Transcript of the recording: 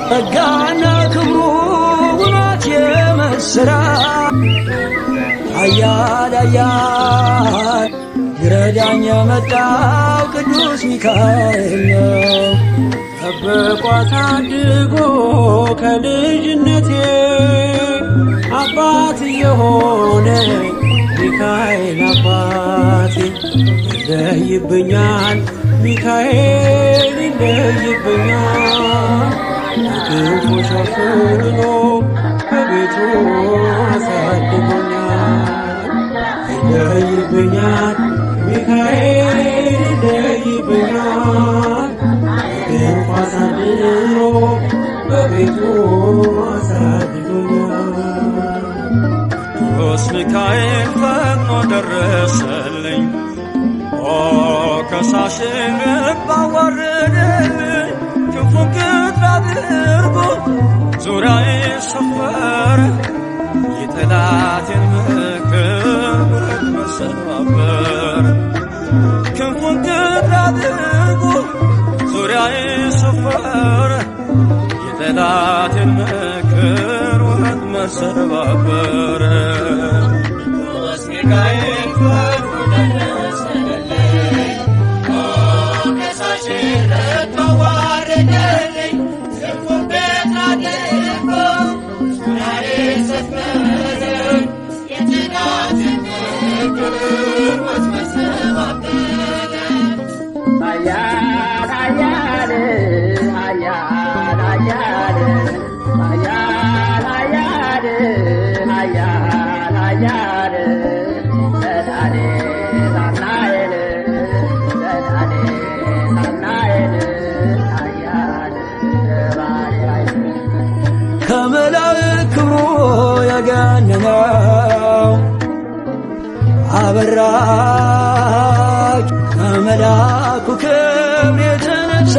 ጸጋና ክብሩ ውበት የመስራ ኃያል ኃያል ይረዳኝ የመጣው ቅዱስ ሚካኤል ነው። ጠብቆ አሳድጎ ከልጅነቴ አባት የሆነ ሚካኤል አባቴ ይለይብኛል፣ ሚካኤል ይለይብኛል። ክንፉ ሸፍኖ በቤቱ አሳድጎኛል። ይለይብኛል፣ ሚካኤል ይለይብኛል። ክንፉ አሳድሮ በቤቱ አሳድጎኛል። ቅዱስ ሚካኤል ፈጥኖ ደረሰልኝ፣ ከሳሽን ባዋረደልኝ። ክንፉን ክትፍ አድርጎ ዙሪያዬን ሰፈረ፣ የጠላቴን ምክር መሰባበር። ክንፉን ክትፍ አድርጎ ዙሪያዬን ሰፈረ፣ የጠላቴን ምክር መሰባበር። ቅዱስ ሚካኤል ፈጥኖ ደረሰልኝ፣ ከሳሽን ባዋረደልኝ። ክንፉን ክትፍ አድርጎ ዙሪያዬን ሰፈረ፣ የጠላቴን ምክር መሰባበር። ኃያል ኃያል ኃያል ኃያል ኃያል ኃያል ኃያል ዘዳኔ ሳናኤል ዘዳኔ ሳናኤል ኃያል ባሪያዬ ከመላእክት ክብሩ የገነነው አበራች ከመልአኩ ክብር የተነሳ